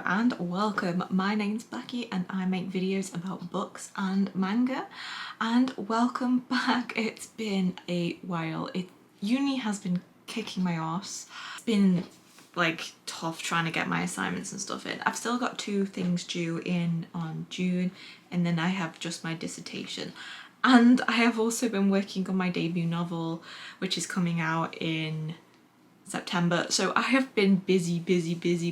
and welcome. My name's Becky and I make videos about books and manga, and welcome back. It's been a while. Uni has been kicking my ass. It's been like tough trying to get my assignments and stuff in. I've still got 2 things due in on June, and then I have just my dissertation. And I have also been working on my debut novel, which is coming out in September. So I have been busy,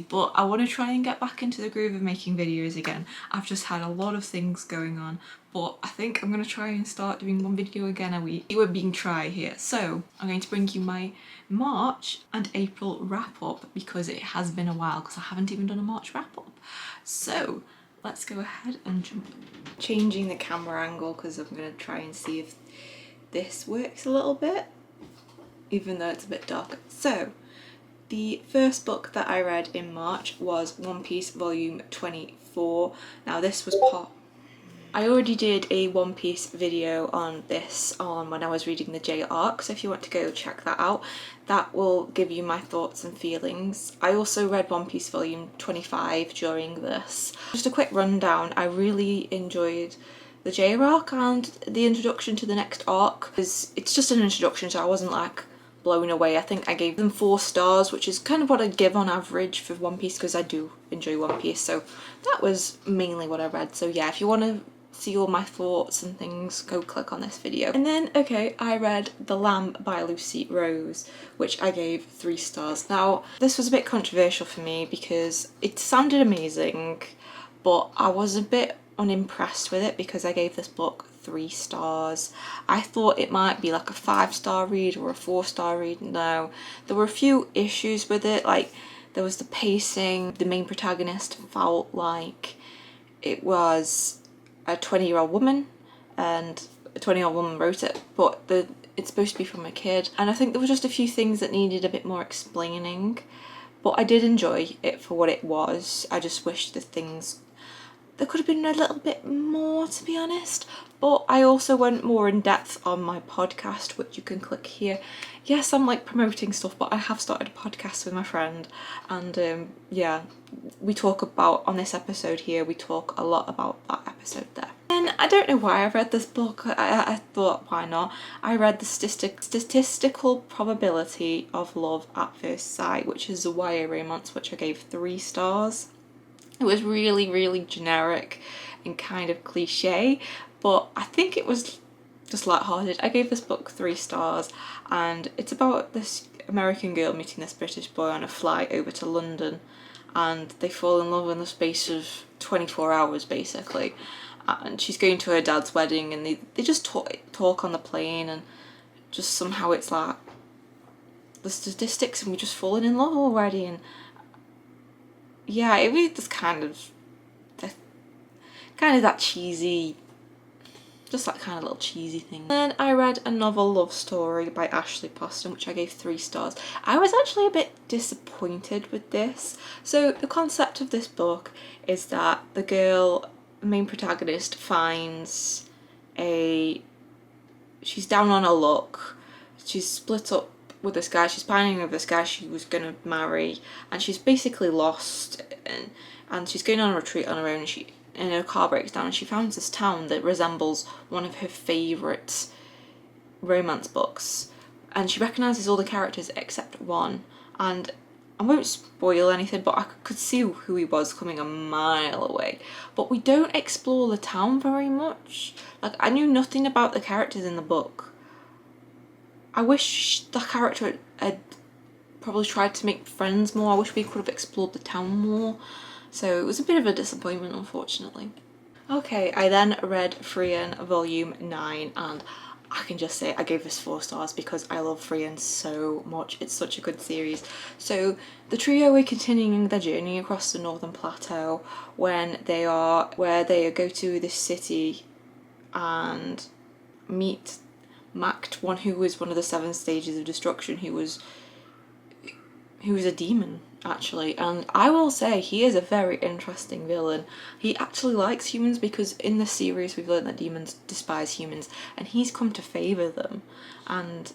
but I want to try and get back into the groove of making videos again. I've just had a lot of things going on, but I think I'm going to try and start doing 1 video again a week. We're being try here. So I'm going to bring you my March and April wrap up because it has been a while because I haven't even done a March wrap up. So let's go ahead and jump. Changing the camera angle because I'm going to try and see if this works a little bit, even though it's a bit dark. So the first book that I read in March was One Piece volume 24. Now this was I already did a One Piece video on this when I was reading the J arc, so if you want to go check that out, that will give you my thoughts and feelings. I also read One Piece volume 25 during this. Just a quick rundown, I really enjoyed the J arc and the introduction to the next arc, because it's just an introduction, so I wasn't like blown away. I think I gave them 4 stars, which is kind of what I'd give on average for One Piece because I do enjoy One Piece, so that was mainly what I read. So yeah, if you want to see all my thoughts and things, go click on this video. And then, okay, I read The Lamb by Lucy Rose, which I gave 3 stars. Now, this was a bit controversial for me because it sounded amazing, but I was a bit unimpressed with it because I gave this book 3 stars. I thought it might be like a 5-star read or a 4-star read. No, there were a few issues with it, like there was the pacing. The main protagonist felt like it was a 20-year-old woman, and a 20-year-old woman wrote it, but it's supposed to be from a kid, and I think there were just a few things that needed a bit more explaining, but I did enjoy it for what it was. I just wish there could have been a little bit more, to be honest. But I also went more in depth on my podcast, which you can click here. Yes, I'm like promoting stuff, but I have started a podcast with my friend, and yeah, we talk about, on this episode here, we talk a lot about that episode there. And I don't know why I read this book. I thought, why not? I read the Statistical Probability of Love at First Sight, which is a YA romance, which I gave 3 stars. It was really generic and kind of cliche, but I think it was just lighthearted. I gave this book 3 stars, and it's about this American girl meeting this British boy on a flight over to London, and they fall in love in the space of 24 hours basically. And she's going to her dad's wedding, and they just talk on the plane, and just somehow it's like the statistics, and we're just falling in love already. And yeah, it really just kind of that cheesy, just that kind of little cheesy thing. Then I read A Novel Love Story by Ashley Poston, which I gave 3 stars. I was actually a bit disappointed with this. So the concept of this book is that the girl, the main protagonist, finds she's down on her luck. She's split up with this guy, she's pining with this guy she was gonna marry, and she's basically lost, and she's going on a retreat on her own, and her car breaks down, and she finds this town that resembles one of her favourite romance books, and she recognises all the characters except one, and I won't spoil anything, but I could see who he was coming a mile away. But we don't explore the town very much. Like, I knew nothing about the characters in the book. I wish the character had probably tried to make friends more. I wish we could have explored the town more. So it was a bit of a disappointment, unfortunately. Okay, I then read Frieren volume 9, and I can just say I gave this 4 stars because I love Frieren so much. It's such a good series. So the trio are continuing their journey across the Northern Plateau where they go to this city and meet Macht, one who was one of the 7 stages of destruction, who was a demon actually, and I will say he is a very interesting villain. He actually likes humans because in the series we've learned that demons despise humans, and he's come to favour them, and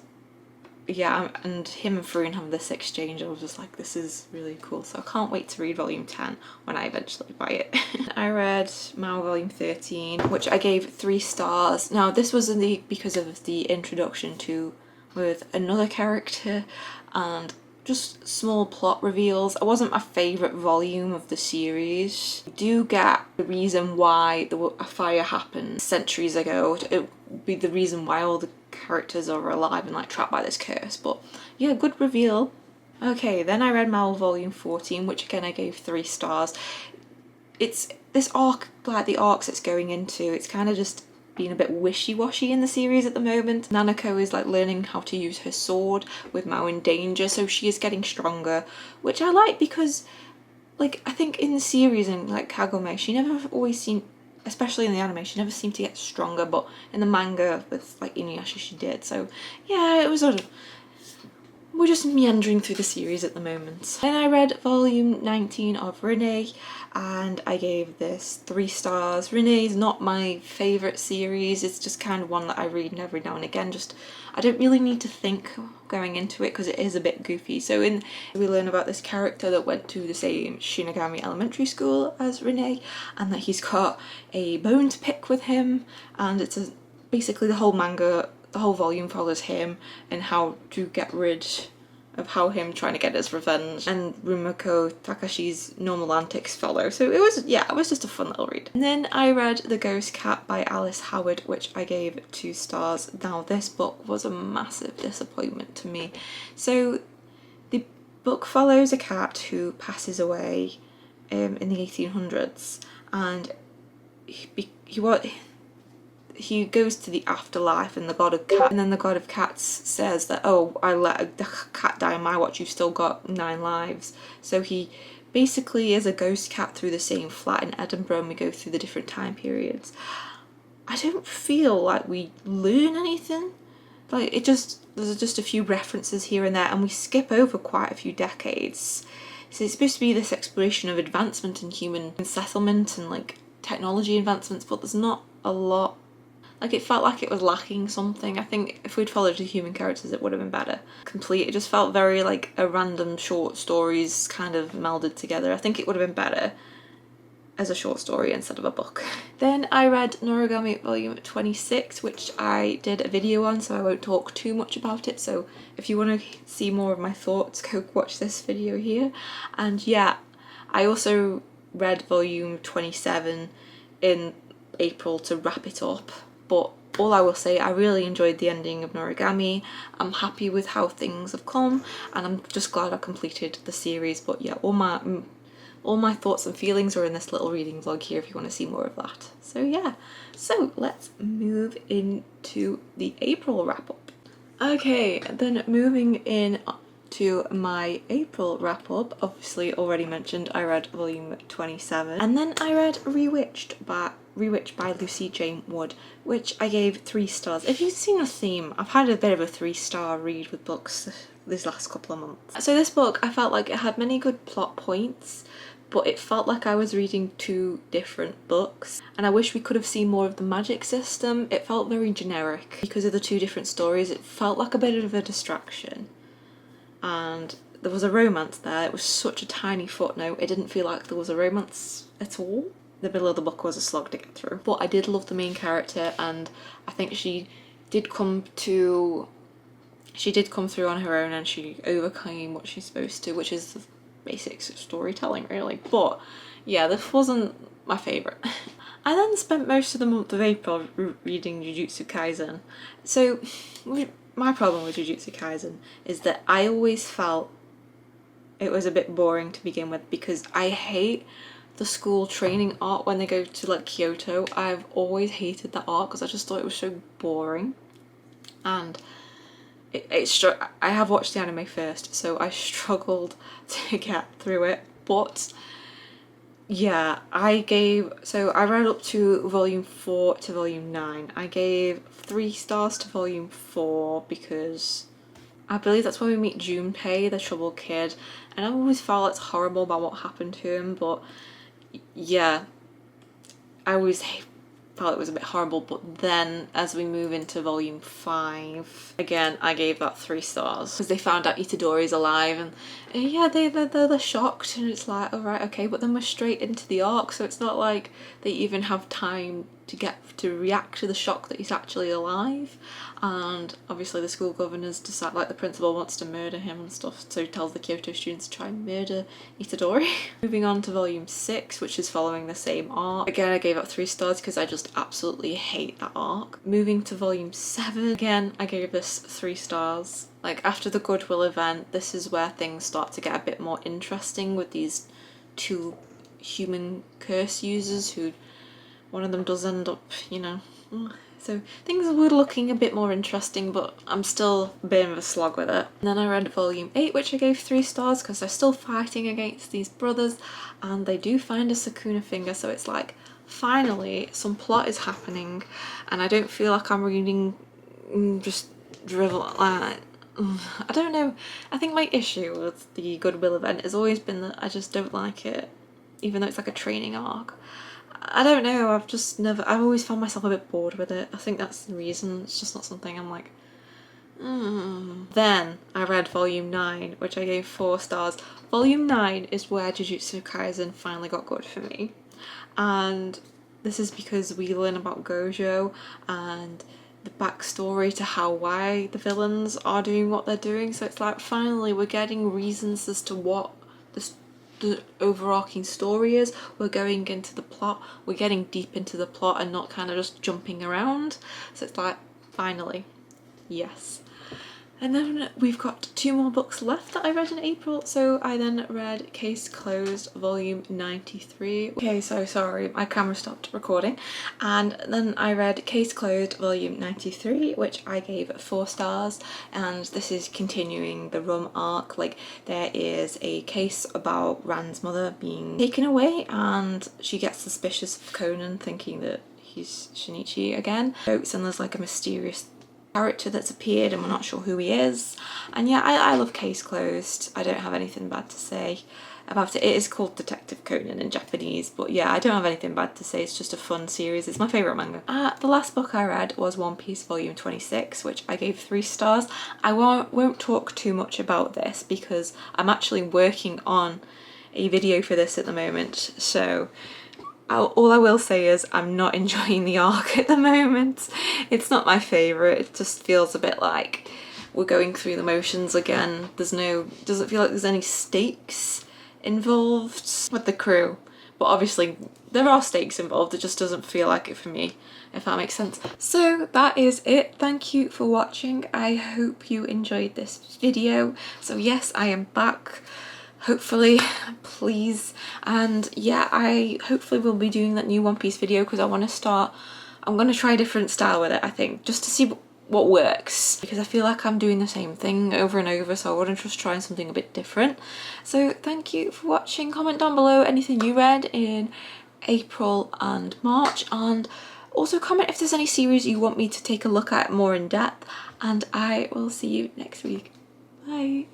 yeah, and him and Froon having this exchange, I was just like, this is really cool. So I can't wait to read volume 10 when I eventually buy it. I read Mao volume 13, which I gave 3 stars. Now this was because of the introduction to with another character and just small plot reveals. It wasn't my favourite volume of the series. I do get the reason why a fire happened centuries ago. It would be the reason why all the characters are alive and like trapped by this curse, but yeah, good reveal. Okay, then I read Mal volume 14, which again I gave 3 stars. It's this arc, like the arcs it's going into, it's kind of just being a bit wishy-washy in the series at the moment. Nanako is like learning how to use her sword with Mao in danger, so she is getting stronger, which I like because like I think in the series and like Kagome, she never always seemed, especially in the anime, she never seemed to get stronger, but in the manga with like Inuyasha she did. So yeah, it was sort of, we're just meandering through the series at the moment. Then I read volume 19 of Rinne and I gave this 3 stars. Rinne is not my favourite series, it's just kind of one that I read every now and again. Just I don't really need to think going into it because it is a bit goofy. So we learn about this character that went to the same Shinigami Elementary School as Rinne and that he's got a bone to pick with him, and it's basically the whole manga, the whole volume follows him and how to get rid of how him trying to get his revenge, and Rumiko Takashi's normal antics follow. So it was, yeah, it was just a fun little read. And then I read The Ghost Cat by Alice Howard, which I gave 2 stars. Now this book was a massive disappointment to me. So the book follows a cat who passes away in the 1800s, and he goes to the afterlife and the god of cats, and then the god of cats says that, oh, I let the cat die on my watch, you've still got 9 lives. So he basically is a ghost cat through the same flat in Edinburgh, and we go through the different time periods. I don't feel like we learn anything. Like there's just a few references here and there, and we skip over quite a few decades. So it's supposed to be this exploration of advancement in human settlement and like technology advancements, but there's not a lot. Like it felt like it was lacking something. I think if we'd followed the human characters it would have been better. Complete. It just felt very like a random short stories kind of melded together. I think it would have been better as a short story instead of a book. Then I read Noragami volume 26, which I did a video on, so I won't talk too much about it. So if you want to see more of my thoughts, go watch this video here. And yeah, I also read volume 27 in April to wrap it up. But all I will say, I really enjoyed the ending of Noragami. I'm happy with how things have come, and I'm just glad I completed the series. But yeah, all my thoughts and feelings are in this little reading vlog here if you want to see more of that. So yeah, so let's move into the April wrap up. Okay, then moving in to my April wrap up, obviously already mentioned I read volume 27, and then I read Rewitched by Lucy Jane Wood, which I gave 3 stars. If you've seen a theme, I've had a bit of a 3-star read with books these last couple of months. So this book, I felt like it had many good plot points, but it felt like I was reading 2 different books, and I wish we could have seen more of the magic system. It felt very generic because of the 2 different stories. It felt like a bit of a distraction, and there was a romance there. It was such a tiny footnote. It didn't feel like there was a romance at all. The middle of the book was a slog to get through. But I did love the main character, and I think she did come through on her own, and she overcame what she's supposed to, which is the basics of storytelling really. But yeah, this wasn't my favourite. I then spent most of the month of April reading Jujutsu Kaisen. So my problem with Jujutsu Kaisen is that I always felt it was a bit boring to begin with, because I hate the school training arc when they go to like Kyoto. I've always hated that arc because I just thought it was so boring, and I have watched the anime first, so I struggled to get through it. But yeah, I read up to volume 4 to volume 9. I gave 3 stars to volume 4 because I believe that's when we meet Junpei, the troubled kid, and I always felt it's horrible about what happened to him. But yeah, I always felt it was a bit horrible. But then as we move into volume 5, again I gave that 3 stars because they found out Itadori's alive, and yeah, they're shocked, and it's like, all right, okay, but then we're straight into the arc, so it's not like they even have time to get to react to the shock that he's actually alive. And obviously the school governors decide, like the principal wants to murder him and stuff, so he tells the Kyoto students to try and murder Itadori. Moving on to volume 6, which is following the same arc. Again, I gave it 3 stars because I just absolutely hate that arc. Moving to volume 7, again I gave this 3 stars. Like, after the Goodwill event, this is where things start to get a bit more interesting with these 2 human curse users who, one of them does end up, you know, so things were looking a bit more interesting, but I'm still a bit of a slog with it. And then I read volume 8, which I gave 3 stars because they're still fighting against these brothers, and they do find a Sukuna finger, so it's like, finally some plot is happening, and I don't feel like I'm reading just drivel. I don't know, I think my issue with the Goodwill event has always been that I just don't like it, even though it's like a training arc. I don't know, I've always found myself a bit bored with it. I think that's the reason. It's just not something I'm like, Then I read volume 9, which I gave 4 stars. Volume 9 is where Jujutsu Kaisen finally got good for me. And this is because we learn about Gojo and the backstory to why the villains are doing what they're doing. So it's like, finally we're getting reasons as to what the overarching story is. We're going into the plot, we're getting deep into the plot and not kind of just jumping around. So it's like, finally, yes. And then we've got 2 more books left that I read in April. So I then read Case Closed volume 93. Okay, so sorry, my camera stopped recording. And then I read Case Closed volume 93, which I gave 4 stars. And this is continuing the Rum arc. Like, there is a case about Ran's mother being taken away, and she gets suspicious of Conan, thinking that he's Shinichi again. And there's like a mysterious character that's appeared and we're not sure who he is. And yeah, I love Case Closed. I don't have anything bad to say about it. It is called Detective Conan in Japanese, but yeah, I don't have anything bad to say. It's just a fun series. It's my favourite manga. The last book I read was One Piece volume 26, which I gave 3 stars. I won't talk too much about this because I'm actually working on a video for this at the moment, so all I will say is I'm not enjoying the arc at the moment. It's not my favourite. It just feels a bit like we're going through the motions again. Doesn't feel like there's any stakes involved with the crew. But obviously there are stakes involved, it just doesn't feel like it for me, if that makes sense. So that is it. Thank you for watching. I hope you enjoyed this video. So yes, I am back. Hopefully, please. And yeah, I hopefully will be doing that new One Piece video because I'm going to try a different style with it, I think, just to see what works, because I feel like I'm doing the same thing over and over, so I want to just try something a bit different. So thank you for watching. Comment down below anything you read in April and March, and also comment if there's any series you want me to take a look at more in depth, and I will see you next week. Bye.